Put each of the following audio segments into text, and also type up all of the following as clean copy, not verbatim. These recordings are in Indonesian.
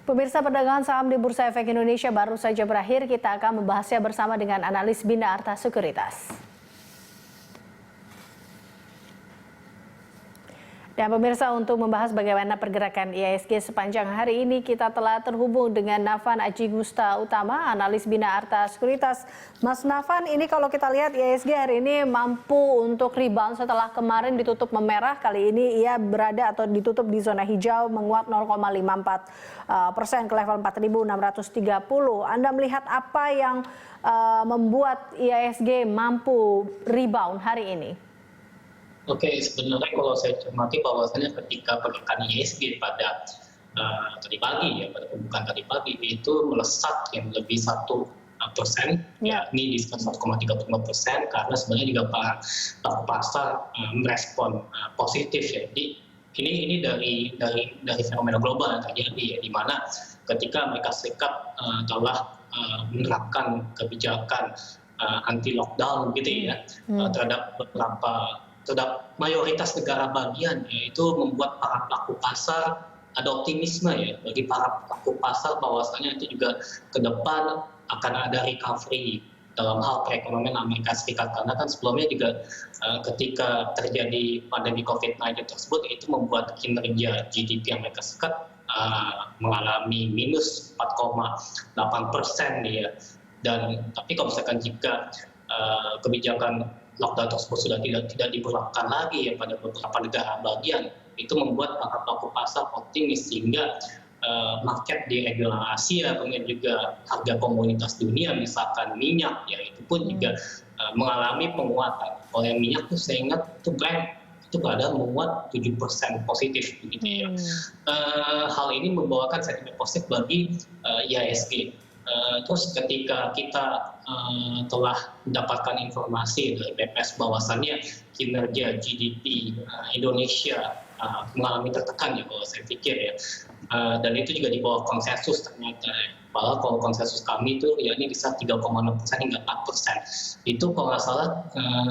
Pemirsa, perdagangan saham di Bursa Efek Indonesia baru saja berakhir. Kita akan membahasnya bersama dengan analis Bina Arta Sekuritas. Dan pemirsa, untuk membahas bagaimana pergerakan IHSG sepanjang hari ini, kita telah terhubung dengan Nafan Aji Gusta Utama, analis Bina Arta Sekuritas. Mas Nafan, ini kalau kita lihat IHSG hari ini mampu untuk rebound setelah kemarin ditutup memerah. Kali ini ia berada atau ditutup di zona hijau, menguat 0,54% ke level 4.630. Anda melihat apa yang membuat IHSG mampu rebound hari ini? Oke, sebenarnya kalau saya cermati bahwasannya ketika pergerakan IHSG pada tadi pagi pada pembukaan tadi pagi itu melesat yang lebih 1%, yakni di sekitar 1,35%, karena sebenarnya juga pasar merespon positif ya. Jadi ini dari fenomena global yang terjadi ya, di mana ketika Amerika Serikat telah menerapkan kebijakan anti lockdown gitu ya terhadap mayoritas negara bagian, yaitu membuat para pelaku pasar ada optimisme ya bagi para pelaku pasar bahwasanya itu juga ke depan akan ada recovery dalam hal perekonomian Amerika Serikat, karena kan sebelumnya juga ketika terjadi pandemi COVID-19 tersebut itu membuat kinerja GDP Amerika Serikat mengalami minus 4,8% ya. Dan tapi kalau misalkan jika kebijakan lockdown tersebut sudah tidak diberlakukan lagi ya pada beberapa negara bagian, itu membuat para pelaku pasar optimis sehingga market di regional Asia, kemudian juga harga komoditas dunia misalkan minyak ya itu pun juga mengalami penguatan. Kalau yang minyak tuh saya ingat itu Brent itu berada menguat 7% positif begitu ya. Hal ini membawakan sentimen positif bagi IHSG. Terus ketika kita telah mendapatkan informasi dari BPS bahwasannya kinerja GDP Indonesia mengalami tertekan ya kalau saya pikir ya, dan itu juga di bawah konsensus ternyata. Padahal kalau konsensus kami itu ya ini bisa 3,6% hingga 4%. Itu kalau nggak salah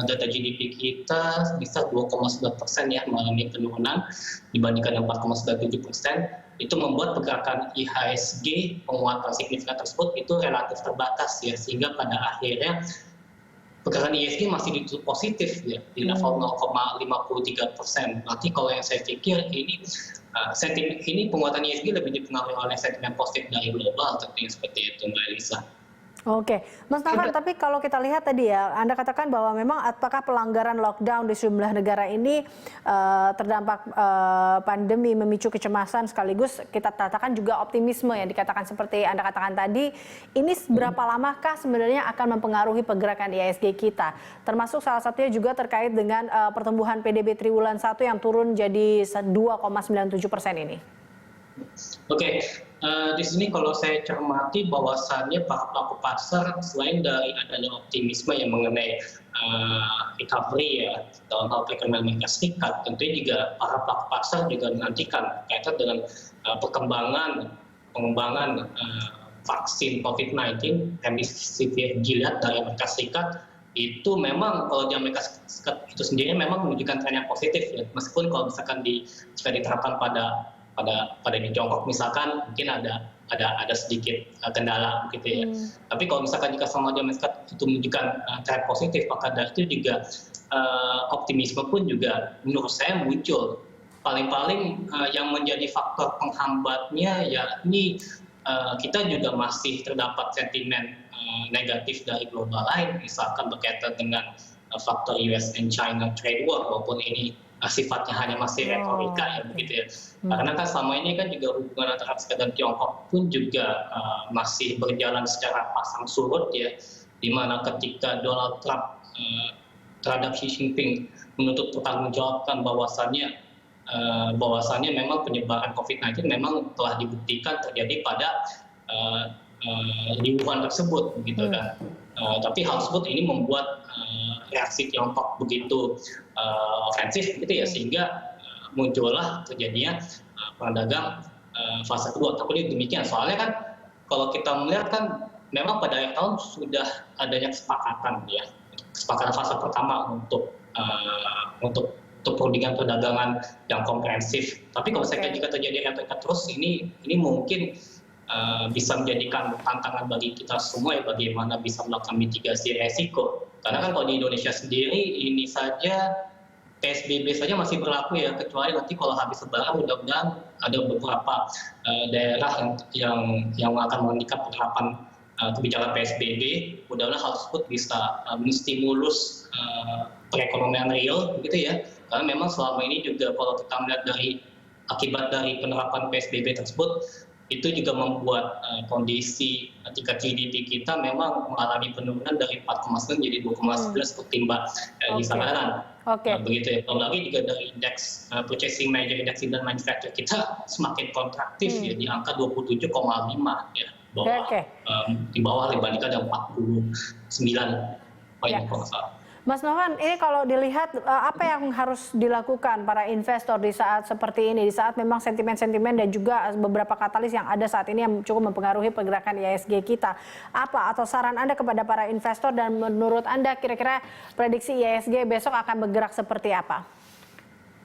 data GDP kita bisa 2,9% ya mengalami penurunan dibandingkan 4,97%. Itu membuat pergerakan IHSG penguatan signifikan tersebut itu relatif terbatas ya, sehingga pada akhirnya pergerakan IHSG masih ditutup positif ya di level 0,53%. Berarti kalau yang saya pikir ini penguatan IHSG lebih dipengaruhi oleh sentimen positif dari global, tentunya seperti itu Mbak Elisa. Oke, Mas Nafan, tapi kalau kita lihat tadi ya, Anda katakan bahwa memang apakah pelanggaran lockdown di sejumlah negara ini terdampak pandemi memicu kecemasan sekaligus kita katakan juga optimisme yang dikatakan seperti Anda katakan tadi, ini berapa lamakah sebenarnya akan mempengaruhi pergerakan IHSG kita? Termasuk salah satunya juga terkait dengan pertumbuhan PDB triwulan 1 yang turun jadi 2,97% ini. Oke, di sini kalau saya cermati bahwasannya para pelaku pasar selain dari adanya optimisme yang mengenai recovery ya dalam hal perekonomian Amerika Serikat, tentunya juga para pelaku pasar juga menantikan kaitan dengan pengembangan vaksin COVID-19 remdesivir Gilead dari Amerika Serikat. Itu memang kalau di Amerika Serikat itu sendiri memang menunjukkan tren yang positif ya, meskipun kalau misalkan jika diterapkan pada di Tiongkok misalkan mungkin ada sedikit kendala gitu ya. Tapi kalau misalkan jika sama di Amerika itu menunjukkan tren positif, maka dari itu juga optimisme pun juga menurut saya muncul. Paling-paling yang menjadi faktor penghambatnya yakni kita juga masih terdapat sentimen negatif dari global lain, misalkan berkaitan dengan faktor US and China trade war, walaupun ini sifatnya hanya masih retorika ya begitu ya. Karena kan selama ini kan juga hubungan antara Amerika dan Tiongkok pun juga masih berjalan secara pasang surut ya, di mana ketika Donald Trump terhadap Xi Jinping menuntut pertanggungjawabkan bahwasannya memang penyebaran COVID-19 memang telah dibuktikan terjadi pada di Wuhan tersebut begitu kan. Tapi hal tersebut ini membuat reaksi Tiongkok begitu ofensif gitu ya, sehingga muncullah terjadinya perang dagang fase kedua. Tapi demikian, soalnya kan kalau kita melihat kan memang pada akhir tahun sudah adanya kesepakatan fase pertama untuk perundingan perdagangan yang komprehensif. Tapi kalau misalkan jika terjadi retorika terus, ini mungkin bisa menjadikan tantangan bagi kita semua ya, bagaimana bisa melakukan mitigasi resiko. Karena kan kalau di Indonesia sendiri ini saja PSBB saja masih berlaku ya, kecuali nanti kalau habis Lebaran mudah-mudahan ada beberapa daerah yang akan menghentikan penerapan kebijakan PSBB. Mudah-mudahan hal tersebut bisa menstimulus perekonomian real, gitu ya. Karena memang selama ini juga kalau kita melihat dari akibat dari penerapan PSBB tersebut, itu juga membuat kondisi tingkat GDP kita memang mengalami penurunan dari 4,9 jadi 2,11 ketimbang di Samaran. Begitu ya. Belum lagi juga dari indeks Purchasing Manager Index dan Manufacture kita semakin kontraktif ya, di angka 27,5 ya, di bawah dibandingkan dengan 49 poin kalau salah. Mas Novan, ini kalau dilihat apa yang harus dilakukan para investor di saat seperti ini, di saat memang sentimen-sentimen dan juga beberapa katalis yang ada saat ini yang cukup mempengaruhi pergerakan IHSG kita. Apa atau saran Anda kepada para investor dan menurut Anda kira-kira prediksi IHSG besok akan bergerak seperti apa?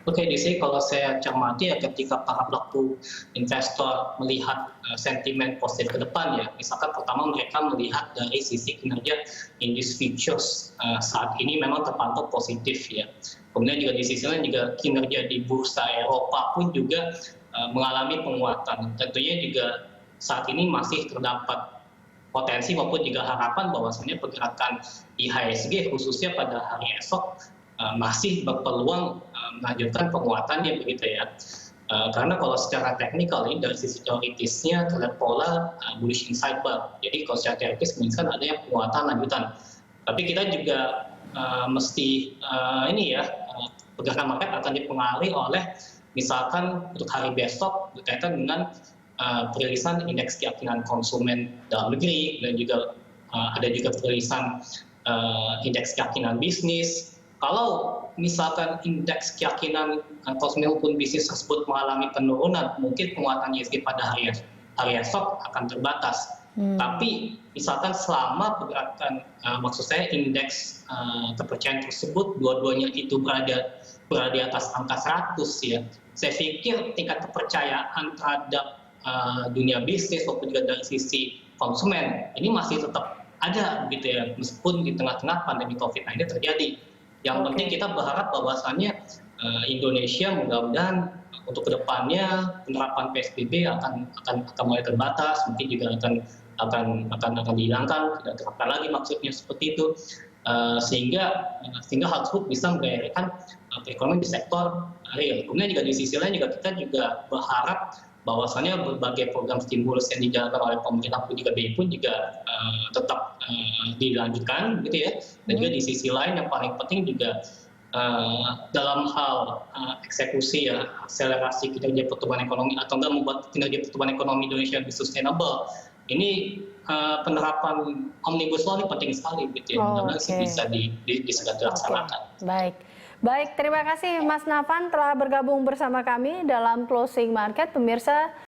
Oke, di sini kalau saya cermati ya, ketika para pelaku investor melihat sentimen positif ke depan ya, misalkan pertama mereka melihat dari sisi kinerja indeks futures saat ini memang terpantau positif ya. Kemudian juga di sisi lain juga kinerja di bursa Eropa pun juga mengalami penguatan. Tentunya juga saat ini masih terdapat potensi maupun juga harapan bahwasannya pergerakan IHSG khususnya pada hari esok masih berpeluang melanjutkan penguatannya, begitu ya. Karena kalau secara teknikal ini dari sisi teoritisnya terlihat pola bullish inside bar. Jadi kalau secara teoritis menunjukkan adanya penguatan lanjutan. Tapi kita juga mesti pergerakan market akan dipengaruhi oleh misalkan untuk hari besok berkaitan dengan perilisan indeks keyakinan konsumen dalam negeri, dan juga ada juga perilisan indeks keyakinan bisnis. Kalau misalkan indeks keyakinan konsumen maupun bisnis tersebut mengalami penurunan, mungkin penguatan IHSG pada hari esok akan terbatas. Tapi misalkan selama pergerakan, maksud saya indeks kepercayaan tersebut dua-duanya itu berada di atas angka 100 ya, saya pikir tingkat kepercayaan terhadap dunia bisnis maupun juga dari sisi konsumen ini masih tetap ada, gitu ya, meskipun di tengah-tengah pandemi COVID-19 terjadi. Yang penting kita berharap bahwasannya Indonesia mudah-mudahan untuk kedepannya penerapan PSBB akan mulai terbatas, mungkin juga akan dihilangkan, tidak terapkan lagi, maksudnya seperti itu, sehingga hal tersebut bisa menggairahkan perekonomian di sektor real. Kemudian juga di sisi lain kita juga berharap bahwasannya berbagai program stimulus yang dijalankan oleh pemerintah pun juga BI pun juga tetap dilanjutkan, gitu ya. Dan juga di sisi lain yang paling penting juga dalam hal eksekusi ya, akselerasi kinerja pertumbuhan ekonomi atau enggak membuat kinerja pertumbuhan ekonomi Indonesia lebih sustainable. Ini penerapan Omnibus Law ini penting sekali, gitu ya. Mudah-mudahan bisa segera dilaksanakan. Baik, terima kasih Mas Novan telah bergabung bersama kami dalam Closing Market. Pemirsa,